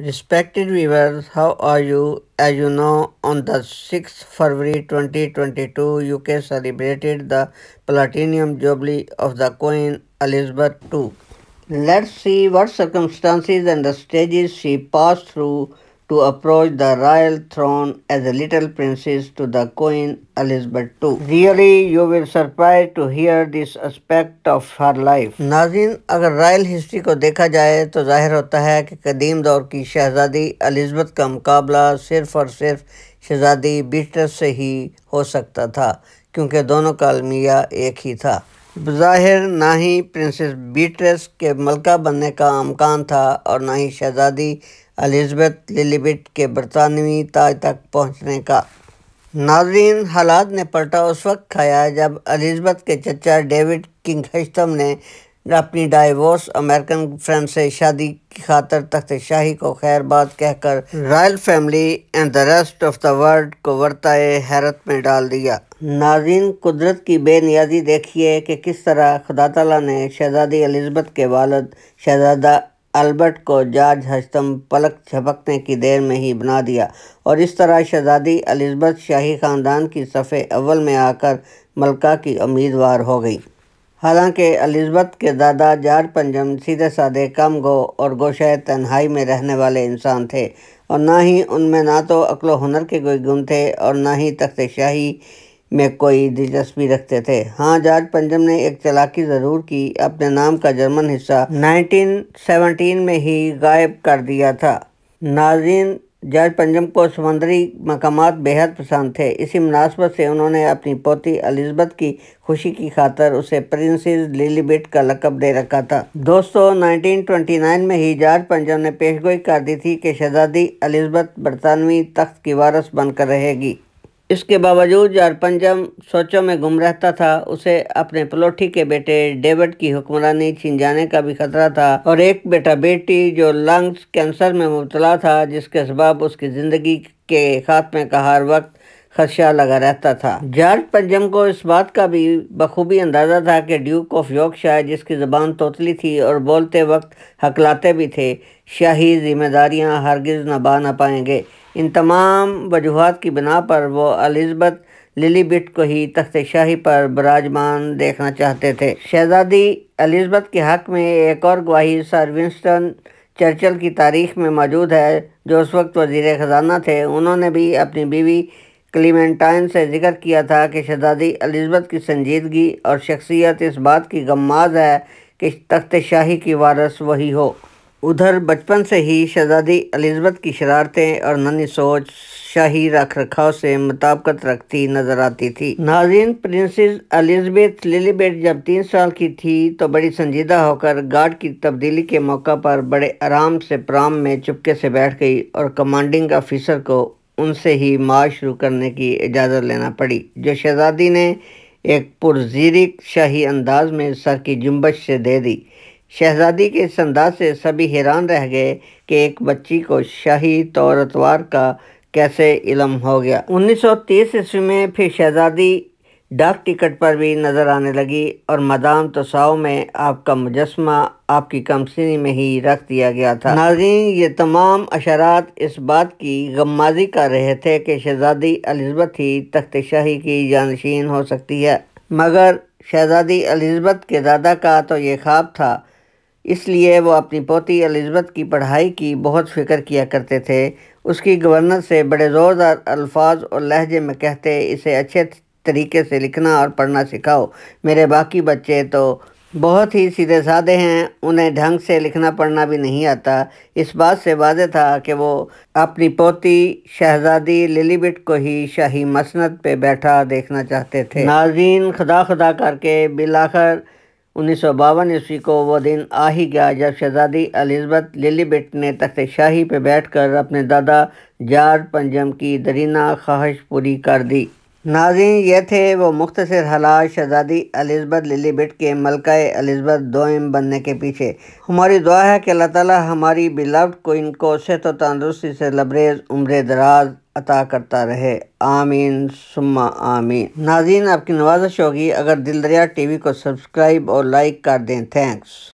Respected viewers, how are you? As you know, on the 6th February 2022, UK celebrated the Platinum Jubilee of the Queen Elizabeth II. Let's see what circumstances and the stages she passed through to approach the royal throne as a little princess to the Queen Elizabeth II. Really, you will surprised to hear this aspect of her life. नाज़रीन, अगर royal history को देखा जाए तो ज़ाहिर होता है कि कदीम दौर की शहज़ादी एलिज़ाबेथ का मुकाबला सिर्फ़ और सिर्फ शहज़ादी बीट्रिस से ही हो सकता था, क्योंकि दोनों का अलमिया एक ही था। बज़ाहिर ना ही प्रिंसेस बीट्रिस के मलका बनने का इम्कान था और ना ही शहज़ादी एलिज़ाबेथ लिलीबेट के बरतानवी ताज तक पहुंचने का। नाज़रीन, हालात ने पलटा उस वक्त खाया जब एलिज़ाबेथ के चचा डेविड किंगस्टन ने अपनी डाइवोर्स अमेरिकन फ्रेंड से शादी की खातर तख्त शाही को खैर बात कहकर royal family and the rest of the world को वर्ताए हैरत में डाल दिया। नाज़रीन, कुदरत की बेनियाज़ी देखिए कि किस तरह खुदा ताला ने शहज़ादी एलिज़ाबेथ के वालिद शहज़ादा अल्बर्ट को जॉर्ज हस्तम पलक झपकने की देर में ही बना दिया और इस तरह शहज़ादी एलिज़ाबेथ शाही ख़ानदान की सफ़े अव्वल में आकर मलका की उम्मीदवार हो गई। हालांकि एलिज़ाबेथ के दादा जॉर्ज पंजम सीधे साधे कम गो और गोशाए तन्हाई में रहने वाले इंसान थे और ना ही उनमें ना तो अक्ल हुनर के कोई गुण थे और ना ही तख्त शाही में कोई दिलचस्पी रखते थे। हाँ, जॉर्ज पंजम ने एक चालाकी ज़रूर की, अपने नाम का जर्मन हिस्सा 1917 में ही गायब कर दिया था। नाज़रीन, जॉर्ज पंजम को समंदरी मकामात बेहद पसंद थे। इसी मुनासबत से उन्होंने अपनी पोती एलिज़ाबेथ की खुशी की खातर उसे प्रिंसेस लिलीबेट का लक़ब दे रखा था। दोस्तों, 1929 में ही जॉर्ज पंजम ने पेशगोई कर दी थी कि शहज़ादी एलिज़ाबेथ बरतानवी तख्त की वारिस बनकर रहेगी। इसके बावजूद जॉर्ज पंजम सोचों में गुम रहता था। उसे अपने पलोठी के बेटे डेविड की हुक्मरानी छीन जाने का भी खतरा था और एक बेटा बेटी जो लंग्स कैंसर में मुब्तला था, जिसके सबब उसकी ज़िंदगी के खात्मे का हर वक्त खदशा लगा रहता था। जॉर्ज पंजम को इस बात का भी बखूबी अंदाज़ा था कि ड्यूक ऑफ यॉर्कशायर, जिसकी ज़बान तोतली थी और बोलते वक्त हकलाते भी थे, शाही जिम्मेदारियां हरगिज़ निभा न पाएंगे। इन तमाम वजूहात की बिना पर वो एलिज़ाबेथ लिलीबेट को ही तख्त शाही पर विराजमान देखना चाहते थे। शहज़ादी एलिज़ाबेथ के हक़ में एक और गवाही सर विंस्टन चर्चिल की तारीख में मौजूद है, जो उस वक्त वज़ीर ख़जाना थे। उन्होंने भी अपनी बीवी क्लीमेंटाइन से जिक्र किया था कि शहज़ादी एलिज़ाबेथ की संजीदगी और शख्सियत इस बात की गम्माज़ है कि तख्त शाही की वारिस वही हो। उधर बचपन से ही शहज़ादी एलिज़ाबेथ की शरारतें और नन्ही सोच शाही रख रखाव से मुताबिकत रखती नजर आती थी। नाज़रीन, प्रिंसेस एलिज़ाबेथ लिलीबेट जब 3 साल की थी तो बड़ी संजीदा होकर गार्ड की तब्दीली के मौका पर बड़े आराम से प्राम में चुपके से बैठ गई और कमांडिंग ऑफिसर को उनसे ही मार्च शुरू करने की इजाज़त लेना पड़ी, जो शहज़ादी ने एक पुरज़ीरिक शाही अंदाज में सर की जुम्बश से दे दी। शहज़ादी के इस अंदाज से सभी हैरान रह गए कि एक बच्ची को शाही तौर अतवार का कैसे इल्म हो गया। 1930 ईस्वी में फिर शहज़ादी डाक टिकट पर भी नज़र आने लगी और मदाम तुसाओ में आपका मुजस्मा आपकी कमसिनी में ही रख दिया गया था। नाज़रीन, ये तमाम अशरात इस बात की गम्माज़ी कर रहे थे कि शहज़ादी एलिज़ाबेथ ही तख्त शाही की जानशीन हो सकती है, मगर शहज़ादी एलिज़ाबेथ के दादा का तो ये ख्वाब था। इसलिए वो अपनी पोती एलिज़ाबेथ की पढ़ाई की बहुत फ़िक्र किया करते थे। उसकी गवर्नर से बड़े ज़ोरदार अल्फाज और लहजे में कहते, इसे अच्छे तरीके से लिखना और पढ़ना सिखाओ। मेरे बाकी बच्चे तो बहुत ही सीधे साधे हैं, उन्हें ढंग से लिखना पढ़ना भी नहीं आता। इस बात से वाज़ेह था कि वो अपनी पोती शहज़ादी लिलीबेट को ही शाही मसनद पे बैठा देखना चाहते थे। नाज़रीन, खुदा खुदा करके बिलाखिर 1952 ईस्वी को वो दिन आ ही गया जब शहज़ादी एलिज़ाबेथ लिलीबेट ने तख्त शाही पे बैठकर अपने दादा जॉर्ज पंजम की दरीना ख्वाहिश पूरी कर दी। नाज़रीन, ये थे वो मुख्तसर हालात शहज़ादी एलिज़ाबेथ लिलीबेट के मलका एलिज़ाबेथ दोम बनने के पीछे। हमारी दुआ है कि अल्लाह ताला हमारी बिलव्ड क्वीन को सेहत और तंदुरुस्ती से लबरेज उम्र दराज अता करता रहे। आमीन सुम्मा आमीन। नाज़रीन, आपकी नवाज़िश होगी अगर दिल दरिया टीवी को सब्सक्राइब और लाइक कर दें। थैंक्स।